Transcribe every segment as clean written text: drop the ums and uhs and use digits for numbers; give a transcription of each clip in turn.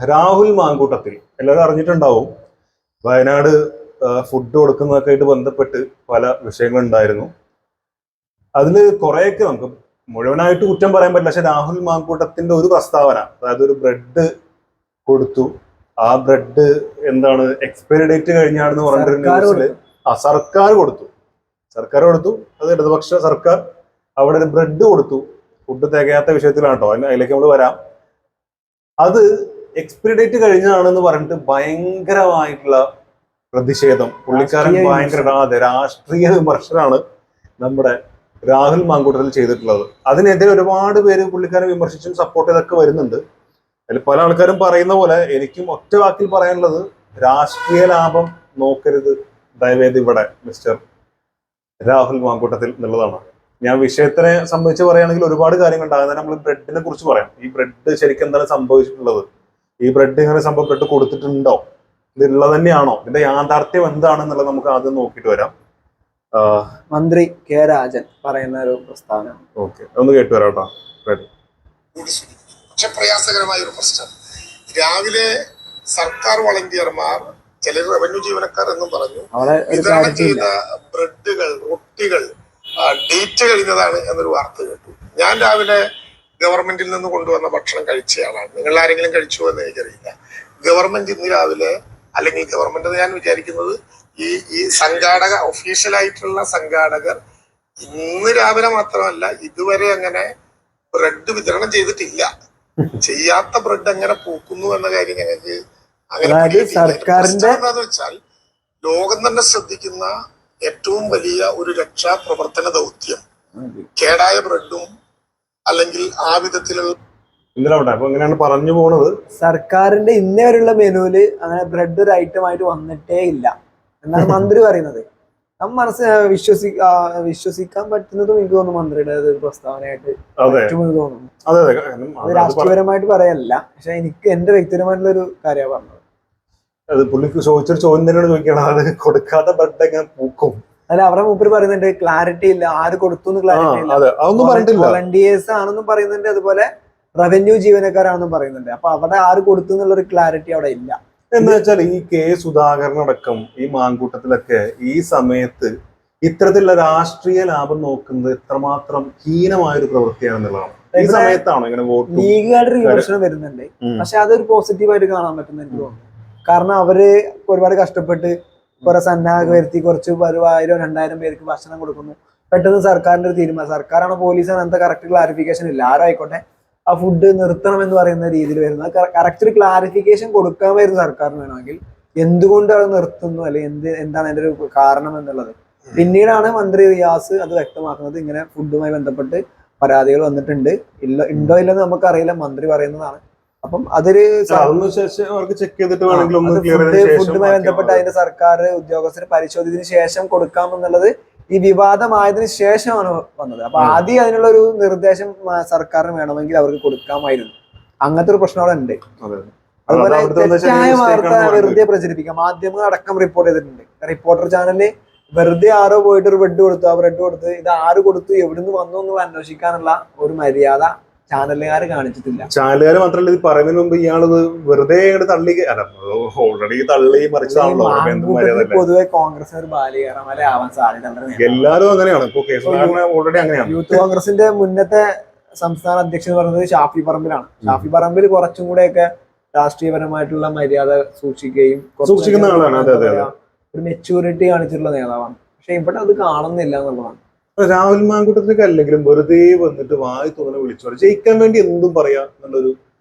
രാഹുൽ മാങ്കൂട്ടത്തിൽ എല്ലാവരും അറിഞ്ഞിട്ടുണ്ടാവും. വയനാട് ഫുഡ് കൊടുക്കുന്നതൊക്കെ ആയിട്ട് ബന്ധപ്പെട്ട് പല വിഷയങ്ങളുണ്ടായിരുന്നു. അതില് കുറെയൊക്കെ നമുക്ക് മുഴുവനായിട്ട് കുറ്റം പറയാൻ പറ്റില്ല. പക്ഷെ രാഹുൽ മാങ്കൂട്ടത്തിന്റെ ഒരു പ്രസ്താവന, അതായത് ഒരു ബ്രെഡ് കൊടുത്തു, ആ ബ്രെഡ് എന്താണ് എക്സ്പയറി ഡേറ്റ് കഴിഞ്ഞാണെന്ന് പറഞ്ഞിട്ട് ന്യൂസില് സർക്കാർ കൊടുത്തു. അത് ഇടതുപക്ഷ സർക്കാർ അവിടെ ഒരു ബ്രെഡ് കൊടുത്തു. ഫുഡ് തികയാത്ത വിഷയത്തിലാണ് കേട്ടോ, അതിലേക്ക് നമ്മൾ വരാം. അത് എക്സ്പയറി ഡേറ്റ് കഴിഞ്ഞാണെന്ന് പറഞ്ഞിട്ട് ഭയങ്കരമായിട്ടുള്ള പ്രതിഷേധം, പുള്ളിക്കാരൻ ഭയങ്കര രാഷ്ട്രീയ വിമർശനമാണ് നമ്മുടെ രാഹുൽ മാങ്കൂട്ടത്തിൽ ചെയ്തിട്ടുള്ളത്. അതിനെതിരെ ഒരുപാട് പേര് പുള്ളിക്കാരൻ വിമർശിച്ചും സപ്പോർട്ട് ചെയ്തൊക്കെ വരുന്നുണ്ട്. അതിൽ പല ആൾക്കാരും പറയുന്ന പോലെ എനിക്കും ഒറ്റ വാക്കിൽ പറയാനുള്ളത്, രാഷ്ട്രീയ ലാഭം നോക്കരുത് ദയവേത് ഇവിടെ മിസ്റ്റർ രാഹുൽ മാങ്കൂട്ടത്തിൽ എന്നുള്ളതാണ്. ഞാൻ വിഷയത്തിനെ സംബന്ധിച്ച് പറയുകയാണെങ്കിൽ ഒരുപാട് കാര്യങ്ങളുണ്ട്. അതിനെ നമ്മൾ ബ്രെഡിനെ കുറിച്ച് പറയാം. ഈ ബ്രെഡ് ശരിക്കും എന്താണ് സംഭവിച്ചിട്ടുള്ളത്, ഈ ബ്രെഡ് ഇങ്ങനെ സംഭവം ബ്രെഡ് കൊടുത്തിട്ടുണ്ടോ, ഇതുള്ളത് തന്നെയാണോ, ഇതിന്റെ യാഥാർത്ഥ്യം എന്താണെന്നുള്ളത് നമുക്ക് ആദ്യം നോക്കിയിട്ട് വരാം. മന്ത്രി കെ രാജൻ പറയുന്ന ഒരു പ്രസ്താവന ഓക്കെ, ഒന്ന് കേട്ടു വരാം കേട്ടോ. പക്ഷെ പ്രയാസകരമായ ഒരു പ്രശ്നം, രാവിലെ സർക്കാർ വളണ്ടിയർമാർ, ചില റവന്യൂ ജീവനക്കാർ എന്നും പറഞ്ഞു, വിതരണം ചെയ്ത ബ്രെഡുകൾ, റൊട്ടികൾ ഡേറ്റ് കഴിഞ്ഞതാണ് എന്നൊരു വാർത്ത കേട്ടു. ഞാൻ രാവിലെ ഗവൺമെന്റിൽ നിന്ന് കൊണ്ടുവന്ന ഭക്ഷണം കഴിച്ചയാളാണ്. നിങ്ങൾ ആരെങ്കിലും കഴിച്ചുവോ എന്ന് എനിക്കറിയില്ല. ഗവൺമെന്റ് ഇന്ന് രാവിലെ, അല്ലെങ്കിൽ ഗവൺമെന്റ് ഞാൻ വിചാരിക്കുന്നത് ഈ സംഘാടക ഒഫീഷ്യലായിട്ടുള്ള സംഘാടകർ ഇന്ന് രാവിലെ മാത്രമല്ല ഇതുവരെ അങ്ങനെ ബ്രെഡ് വിതരണം ചെയ്തിട്ടില്ല. ചെയ്യാത്ത ബ്രെഡ് എങ്ങനെ പൂക്കുന്നു എന്ന കാര്യം ഞങ്ങൾക്ക് അങ്ങനെ സർക്കാരിന്റെ എന്താന്ന് വെച്ചാൽ, ലോകം തന്നെ ശ്രദ്ധിക്കുന്ന ഏറ്റവും വലിയ ഒരു രക്ഷാപ്രവർത്തന ദൗത്യം കേടായ ബ്രെഡും അല്ലെങ്കിൽ ആ വിധത്തിലുള്ള ഇങ്ങനെയാണ് പറഞ്ഞു പോകുന്നത്. സർക്കാരിന്റെ ഇന്നേ വരെയുള്ള മെനുവില് അങ്ങനെ ബ്രെഡ് ഒരു ഐറ്റം ആയിട്ട് വന്നിട്ടേ ഇല്ല എന്നാണ് മന്ത്രി പറയുന്നത്. നമ്മൾ വിശ്വസിക്കാൻ പറ്റുന്നതും എനിക്ക് തോന്നുന്നു മന്ത്രിയുടെ ഒരു പ്രസ്താവനയായിട്ട് തോന്നുന്നു. അത് രാഷ്ട്രീയപരമായിട്ട് പറയല്ല, പക്ഷെ എനിക്ക് എന്റെ വ്യക്തിപരമായിട്ടുള്ള ഒരു കാര്യമാണ് പറഞ്ഞത്. അത് പുള്ളിക്ക് ചോദിച്ചൊരു ചോദ്യം തന്നെയാണ് ചോദിക്കണം, അത് കൊടുക്കാത്ത ബ്രെഡ് എങ്ങനെ പൂക്കും. അല്ല, അവരുടെ മൂപ്പര് പറയുന്നുണ്ട് ക്ലാരിറ്റി ഇല്ല, ആര് കൊടുത്തു ക്ലാരിറ്റി ഇല്ല, വോളണ്ടിയേഴ്സ് ആണെന്നും പറയുന്നുണ്ട്, അതുപോലെ റവന്യൂ ജീവനക്കാരാണെന്നും പറയുന്നുണ്ട്. അപ്പൊ അവിടെ ആര് കൊടുത്തു എന്നുള്ളൊരു ക്ലാരിറ്റി അവിടെ ഇല്ല. എന്ന് വെച്ചാൽ ഈ കെ സുധാകരനടക്കം ഈ മാങ്കൂട്ടത്തിലൊക്കെ ഈ സമയത്ത് ഇത്തരത്തിലുള്ള രാഷ്ട്രീയ ലാഭം നോക്കുന്നത് എത്രമാത്രം ഹീനമായൊരു പ്രവൃത്തിയാണെന്നുള്ളതാണ്. ഈ സമയത്താണോ ഇങ്ങനെ ലീഗുകാരുടെ വിമർശനം വരുന്നുണ്ട്, പക്ഷെ അതൊരു പോസിറ്റീവായിട്ട് കാണാൻ പറ്റുന്ന എനിക്ക് തോന്നുന്നു. കാരണം അവര് ഒരുപാട് കഷ്ടപ്പെട്ട് കുറെ സന്നാഹം വരുത്തി കുറച്ച് 1000-2000 പേർക്ക് ഭക്ഷണം കൊടുക്കുന്നു. പെട്ടെന്ന് സർക്കാരിന്റെ ഒരു തീരുമാനം, സർക്കാരാണോ പോലീസാണോ എന്താ കറക്റ്റ് ക്ലാരിഫിക്കേഷൻ ഇല്ല, ആരായിക്കോട്ടെ ആ ഫുഡ് നിർത്തണം എന്ന് പറയുന്ന രീതിയിൽ വരുന്ന കറക്റ്റ് ഒരു ക്ലാരിഫിക്കേഷൻ കൊടുക്കാൻ വരുന്ന സർക്കാരിന് വേണമെങ്കിൽ എന്തുകൊണ്ട് അത് നിർത്തുന്നു, അല്ലെങ്കിൽ എന്താണ് അതിന്റെ ഒരു കാരണം എന്നുള്ളത് പിന്നീടാണ് മന്ത്രി റിയാസ് അത് വ്യക്തമാക്കുന്നത്. ഇങ്ങനെ ഫുഡുമായി ബന്ധപ്പെട്ട് പരാതികൾ വന്നിട്ടുണ്ട്, ഉണ്ടോ ഇല്ലെന്ന് നമുക്കറിയില്ല, മന്ത്രി പറയുന്നതാണ്. അപ്പം അതൊരു ഫുഡുമായി ബന്ധപ്പെട്ട് അതിന്റെ സർക്കാർ ഉദ്യോഗസ്ഥർ പരിശോധിച്ചതിന് ശേഷം കൊടുക്കാമെന്നുള്ളത് ഈ വിവാദമായതിനു ശേഷമാണ് വന്നത്. അപ്പൊ ആദ്യം അതിനുള്ള ഒരു നിർദ്ദേശം സർക്കാരിന് വേണമെങ്കിൽ അവർക്ക് കൊടുക്കാമായിരുന്നു. അങ്ങനത്തെ ഒരു പ്രശ്നം അവിടെ ഉണ്ട്. അതുപോലെ തെറ്റായ വാർത്ത വെറുതെ പ്രചരിപ്പിക്കാം, മാധ്യമങ്ങൾ അടക്കം റിപ്പോർട്ട് ചെയ്തിട്ടുണ്ട്. റിപ്പോർട്ടർ ചാനലില് വെറുതെ ആരോ പോയിട്ട് ഒരു ബ്രെഡ് കൊടുത്തു, ആ ബ്രെഡ് കൊടുത്ത് ഇത് ആര് കൊടുത്തു, എവിടുന്ന് വന്നു എന്ന് അന്വേഷിക്കാനുള്ള ഒരു മര്യാദ ചാനലുകാർ കാണിച്ചിട്ടില്ല. ചാനലുകാർ മാത്രമല്ല, ഇത് പറയുന്നതിന് മുമ്പ് ഇയാളത് വെറുതെ തള്ളി, ഓൾറെഡി തള്ളി മറിച്ചതാണല്ലോ. പൊതുവെ കോൺഗ്രസ് ഒരു ബാലികേറമല ആവാൻ സാധ്യത എല്ലാരും അങ്ങനെയാണ്. ഓൾറെഡി അങ്ങനെയാണ്. യൂത്ത് കോൺഗ്രസിന്റെ മുന്നത്തെ സംസ്ഥാന അധ്യക്ഷൻ പറഞ്ഞത് ഷാഫി പറമ്പിലാണ്. ഷാഫി പറമ്പിൽ കുറച്ചും കൂടെയൊക്കെ രാഷ്ട്രീയപരമായിട്ടുള്ള മര്യാദ സൂക്ഷിക്കുന്ന ആളാണ്. ഒരു മെച്യൂരിറ്റി കാണിച്ചിട്ടുള്ള നേതാവാണ്. പക്ഷെ ഇവിടെ അത് കാണുന്നില്ല എന്നുള്ളതാണ്. രാഹുൽ മാങ്കൂട്ടത്തിനൊക്കെ അല്ലെങ്കിലും വെറുതെ വന്നിട്ട് വായി തോന്നുന്ന വിളിച്ചു ജയിക്കാൻ വേണ്ടി എന്തും പറയാ എന്നുള്ളൊരു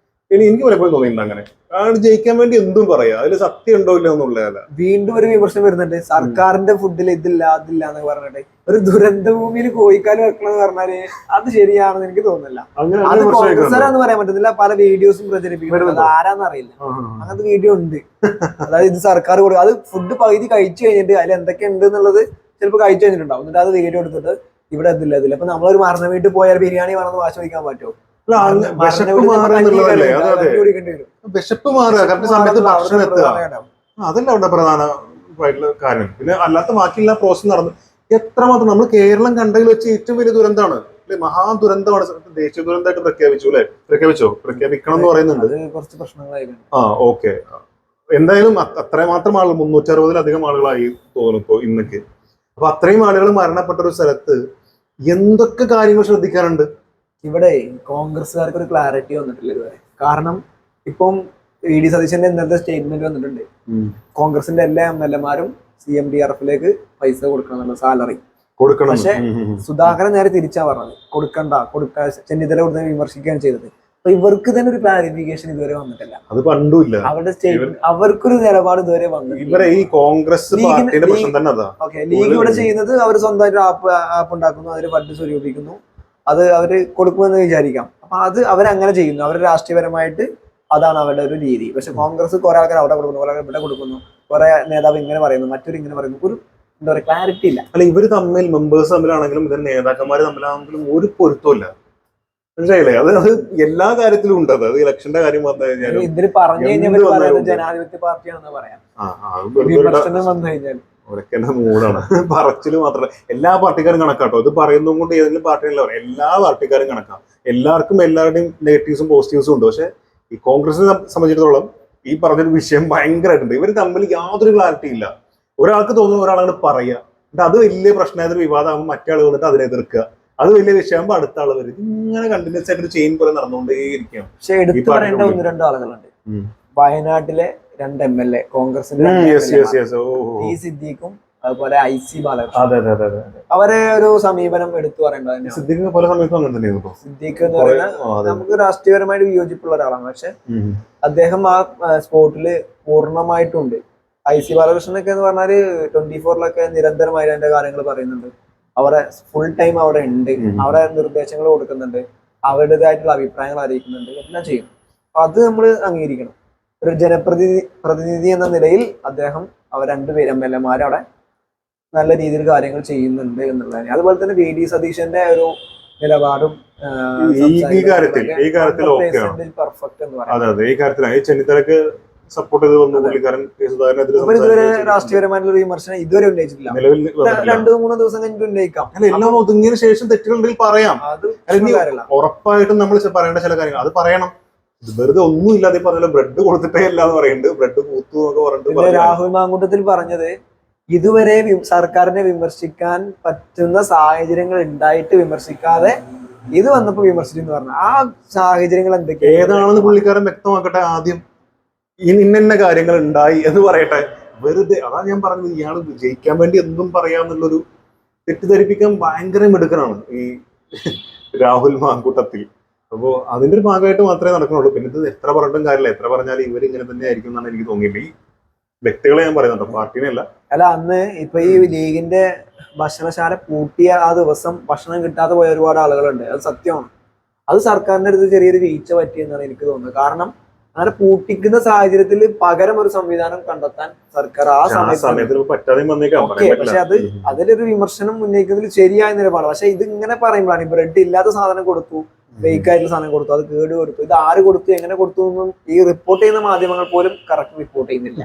എനിക്ക് പലപ്പോഴും തോന്നിയിട്ടുണ്ട്. അങ്ങനെ ജയിക്കാൻ വേണ്ടി എന്തും പറയാ, അതിൽ സത്യം ഉണ്ടോ ഇല്ല എന്നുള്ളതല്ല. വീണ്ടും ഒരു വിമർശനം വരുന്നുണ്ട്, സർക്കാരിന്റെ ഫുഡിൽ ഇതില്ല അതില്ല എന്ന് പറഞ്ഞിട്ട്. ഒരു ദുരന്ത ഭൂമിയിൽ കോഴിക്കാല് വെക്കണം എന്ന് പറഞ്ഞാല് അത് ശരിയാണെന്ന് എനിക്ക് തോന്നുന്നില്ല. അത് കോൺഗ്രസ്സാരാന്ന് പറയാൻ പറ്റുന്നില്ല. പല വീഡിയോസും പ്രചരിപ്പിക്കുന്നത് ആരാന്നറിയില്ല, അങ്ങനത്തെ വീഡിയോ ഉണ്ട്. അതായത് ഇത് സർക്കാർ കൊടുക്കും, അത് ഫുഡ് പകുതി കഴിച്ചു കഴിഞ്ഞിട്ട് അതിൽ എന്തൊക്കെ ഉണ്ട് എന്നുള്ളത് ചിലപ്പോൾ കഴിച്ചു കഴിഞ്ഞിട്ടുണ്ടാവും, എന്നിട്ട് അത് വീഡിയോ എടുത്തിട്ട് ഇവിടെ ഇതില്ല. അപ്പൊ നമ്മളൊരു മരണ വീട്ടിൽ പോയാൽ ബിരിയാണി വേണമെന്ന് വാശി വയ്ക്കാൻ പറ്റുമോ? വിശപ്പ് മാറുക, കറക്റ്റ് സമയത്ത് ഭക്ഷണം എത്തുക, അതല്ല അവിടെ പ്രധാനമായിട്ടുള്ള കാര്യം. പിന്നെ അല്ലാത്ത ബാക്കിയുള്ള പ്രോസസ് നടന്നു എത്രമാത്രം നമ്മൾ കേരളം കണ്ടതിൽ വെച്ച് ഏറ്റവും വലിയ ദുരന്തമാണ് മഹാദുരന്തമാണ്. ദേശീയ ദുരന്തമായിട്ട് പ്രഖ്യാപിച്ചു അല്ലെ? പ്രഖ്യാപിക്കണം എന്ന് പറയുന്നുണ്ട്. കുറച്ച് പ്രശ്നങ്ങളായിരുന്നു. ഓക്കെ. എന്തായാലും അത്രമാത്രം ആളുകൾ 360-ലധികം ആളുകളായി തോന്നുന്നു ഇപ്പോ ഇന്നൊക്കെ. അപ്പൊ അത്രയും ആളുകൾ മരണപ്പെട്ട ഒരു സ്ഥലത്ത് എന്തൊക്കെ കാര്യങ്ങൾ ശ്രദ്ധിക്കാറുണ്ട്? ഇവിടെ കോൺഗ്രസ്സുകാർക്ക് ഒരു ക്ലാരിറ്റി വന്നിട്ടില്ല ഇതുവരെ. കാരണം ഇപ്പം VD സതീശന്റെ ഇന്നത്തെ സ്റ്റേറ്റ്മെന്റ് വന്നിട്ടുണ്ട്, കോൺഗ്രസിന്റെ എല്ലാ MLA-മാരും CMDRF-ലേക്ക് പൈസ കൊടുക്കണം, സാലറി കൊടുക്കണം. പക്ഷെ സുധാകരൻ നേരെ തിരിച്ചാ പറഞ്ഞത്, കൊടുക്കാൻ ചെന്നിത്തല കൊടുത്ത് വിമർശിക്കുകയാണ് ചെയ്തത്. അപ്പൊ ഇവർക്ക് തന്നെ ഒരു ക്ലാരിഫിക്കേഷൻ ഇതുവരെ വന്നിട്ടില്ല. അത് പണ്ടുമില്ല. അവരുടെ സ്റ്റേറ്റ്മെന്റ്, അവർക്കൊരു നിലപാട് ഇതുവരെ വന്നിട്ടില്ല. ഇവരെ ഈ കോൺഗ്രസ് പാർട്ടിയുടെ പ്രശ്നം തന്നെ അതാ. ലീഗ് ഇവിടെ ചെയ്യുന്നത് അവർ സ്വന്തമായിട്ട് ആപ്പ് ഉണ്ടാക്കുന്നു, അതിന് ഫണ്ട് സ്വരൂപിക്കുന്നു, അത് അവര് കൊടുക്കുമെന്ന് വിചാരിക്കാം. അപ്പൊ അത് അവരങ്ങനെ ചെയ്യുന്നു, അവർ രാഷ്ട്രീയപരമായിട്ട് അതാണ് അവരുടെ ഒരു രീതി. പക്ഷെ കോൺഗ്രസ് കുറെ ആൾക്കാർ അവിടെ കൊടുക്കുന്നു, കുറെ ഇവിടെ കൊടുക്കുന്നു, കുറെ നേതാവ് ഇങ്ങനെ പറയുന്നു, മറ്റൊരു ഇങ്ങനെ പറയുന്നു, ഒരു എന്താ പറയുക ക്ലാരിറ്റി ഇല്ല. അല്ല, ഇവര് തമ്മിൽ മെമ്പേഴ്സ് തമ്മിലാണെങ്കിലും ഇതിന്റെ നേതാക്കന്മാര് തമ്മിലാണെങ്കിലും ഒരു പൊരുത്തമില്ല. മനസ്സിലായില്ലേ? അത് എല്ലാ കാര്യത്തിലും ഉണ്ട്. അത് ഇലക്ഷന്റെ കാര്യം വന്നു കഴിഞ്ഞാൽ ഇതിന് പറഞ്ഞു കഴിഞ്ഞാൽ ജനാധിപത്യ പാർട്ടിയാണെന്ന് പറയാം. വന്നു കഴിഞ്ഞാൽ അവരൊക്കെ എന്റെ മൂടാണ്. പറച്ചില് മാത്രമല്ല, എല്ലാ പാർട്ടിക്കാരും കണക്കാട്ടോ. ഇത് പറയുന്നതും കൊണ്ട് ഏതെങ്കിലും പാർട്ടിയല്ല പറയാം, എല്ലാ പാർട്ടിക്കാരും കണക്കാം. എല്ലാവർക്കും എല്ലാവരുടെയും നെഗറ്റീവ്സും പോസിറ്റീവ്സും ഉണ്ട്. പക്ഷെ ഈ കോൺഗ്രസിനെ സംബന്ധിച്ചിടത്തോളം ഈ പറഞ്ഞൊരു വിഷയം ഭയങ്കരമായിട്ടുണ്ട്. ഇവർ തമ്മിൽ യാതൊരു ക്ലാരിറ്റി ഇല്ല. ഒരാൾക്ക് തോന്നുന്നു ഒരാളാണ് പറയുക, എന്നിട്ട് അത് വലിയ പ്രശ്നമായതൊരു വിവാദമാകുമ്പോൾ മറ്റേ ആൾ വന്നിട്ട് അതിനെ എതിർക്കുക, അത് വലിയ വിഷയമാകുമ്പോൾ അടുത്ത ആൾ വരും. ഇങ്ങനെ കണ്ടിന്യൂസ് ആയിട്ട് ഒരു ചെയിൻ പോലെ നടന്നുകൊണ്ടേയിരിക്കും. പക്ഷെ എടുത്തു പറയേണ്ട 1-2 ആളുകളുണ്ട്. വയനാട്ടിലെ 2 MLA കോൺഗ്രസിന്റെ സിദ്ദീഖും അതുപോലെ IC ബാലകൃഷ്ണൻ, അവരെ ഒരു സമീപനം എടുത്തു പറയേണ്ടത്. സിദ്ദീഖ് പല സമയത്തും അങ്ങനെ തന്നെയായിരുന്നു. സിദ്ദീഖ് എന്ന് പറയുന്നത് നമുക്ക് രാഷ്ട്രീയപരമായിട്ട് വിയോജിപ്പുള്ള ഒരാളാണ്. പക്ഷെ അദ്ദേഹം ആ സ്പോട്ടില് പൂർണ്ണമായിട്ടുണ്ട്. IC ബാലകൃഷ്ണനൊക്കെ എന്ന് പറഞ്ഞാല് 24-ലൊക്കെ നിരന്തരമായി അതിന്റെ കാര്യങ്ങൾ പറയുന്നുണ്ട്. അവരെ ഫുൾ ടൈം അവിടെ ഉണ്ട്, അവരെ നിർദ്ദേശങ്ങൾ കൊടുക്കുന്നുണ്ട്, അവരുടേതായിട്ടുള്ള അഭിപ്രായങ്ങൾ അറിയിക്കുന്നുണ്ട്, എല്ലാം ചെയ്യും. അത് നമ്മൾ അംഗീകരിക്കണം. ഒരു പ്രതിനിധി എന്ന നിലയിൽ അദ്ദേഹം അവർ 2 MLA-മാർ അവിടെ നല്ല രീതിയിൽ കാര്യങ്ങൾ ചെയ്യുന്നുണ്ട് എന്നുള്ളതാണ്. അതുപോലെ തന്നെ VD സതീശന്റെ ഒരു നിലപാടും ഈ കാര്യത്തിൽ പെർഫെക്റ്റ് എന്ന് പറയാം. അതെ, ഈ കാര്യത്തിലാണ് ചെന്നിത്തലക്ക് സപ്പോർട്ട് ചെയ്ത് വന്നു പുള്ളിക്കാരൻ. ഇതുവരെ രാഷ്ട്രീയപരമായിട്ടുള്ള വിമർശനം ഇതുവരെ ഉന്നയിച്ചിട്ടില്ല. 2-3 ദിവസം കഴിഞ്ഞിട്ട് ഉന്നയിക്കാം. എല്ലാം ഒതുങ്ങിയതിനു ശേഷം തെറ്റുകളുണ്ടെങ്കിൽ പറയാം. ഉറപ്പായിട്ടും നമ്മൾ പറയേണ്ട ചില കാര്യങ്ങൾ അത് പറയണം. വെറുതെ ഒന്നും ഇല്ലാതെ പറഞ്ഞ ബ്രെഡ് കൊടുത്തിട്ടേ അല്ല എന്ന് പറയുന്നുണ്ട്. ബ്രെഡ് പൂത്തു എന്നൊക്കെ പറഞ്ഞിട്ട് രാഹുൽ മാങ്കൂട്ടത്തിൽ പറഞ്ഞത്, ഇതുവരെ സർക്കാരിനെ വിമർശിക്കാൻ പറ്റുന്ന സാഹചര്യങ്ങൾ ഉണ്ടായിട്ട് വിമർശിക്കാതെ ഇത് വന്നപ്പോ വിമർശിച്ചു എന്ന് പറഞ്ഞു. ആ സാഹചര്യങ്ങൾ എന്തൊക്കെയാണ്, ഏതാണെന്ന് പുള്ളിക്കാരൻ വ്യക്തമാക്കട്ടെ. ആദ്യം ഇന്ന കാര്യങ്ങൾ ഉണ്ടായി എന്ന് പറയട്ടെ. വെറുതെ അതാണ് ഞാൻ പറഞ്ഞത്, ഇയാൾ ജയിക്കാൻ വേണ്ടി എന്തും പറയാന്നുള്ളൊരു തെറ്റിദ്ധരിപ്പിക്കാൻ ഭയങ്കര മിടുക്കനാണ് ഈ രാഹുൽ മാങ്കൂട്ടത്തിൽ. അപ്പോ അതിന്റെ ഒരു ഭാഗമായിട്ട് മാത്രമേ നടക്കുന്നുള്ളൂ. പിന്നെ ഇത് എത്ര പറഞ്ഞിട്ടും കാര്യമില്ല. എത്ര പറഞ്ഞാലും ഇവരിങ്ങനെ തന്നെ ആയിരിക്കും എന്നാണ് എനിക്ക് തോന്നിയില്ല. ഈ വ്യക്തികളെ ഞാൻ പറയുന്നുണ്ടോ, പാർട്ടിനെ അല്ല. അന്ന് ഇപ്പൊ ഈ ലീഗിന്റെ ഭക്ഷണശാല പൂട്ടിയ ആ ദിവസം ഭക്ഷണം കിട്ടാതെ പോയ ഒരുപാട് ആളുകളുണ്ട്. അത് സത്യമാണ്. അത് സർക്കാരിന്റെ അടുത്ത് ചെറിയൊരു വീഴ്ച പറ്റിയെന്നാണ് എനിക്ക് തോന്നുന്നത്. കാരണം അങ്ങനെ പൂട്ടിക്കുന്ന സാഹചര്യത്തിൽ പകരം ഒരു സംവിധാനം കണ്ടെത്താൻ സർക്കാർ ആ സമയത്ത് പക്ഷെ അതിലൊരു വിമർശനം ഉന്നയിക്കുന്നതിൽ ശരിയായ നിലപാട്. പക്ഷെ ഇത് ഇങ്ങനെ പറയുമ്പോഴാണ്, ബ്രെഡ് ഇല്ലാത്ത സാധനം കൊടുത്തു, ഫേക്ക് ആയിട്ടുള്ള സാധനം കൊടുത്തു, അത് കേട് കൊടുത്തു, ഇത് ആര് കൊടുത്തു, എങ്ങനെ കൊടുത്തു എന്നും ഈ റിപ്പോർട്ട് ചെയ്യുന്ന മാധ്യമങ്ങൾ പോലും കറക്റ്റ് റിപ്പോർട്ട് ചെയ്യുന്നില്ല.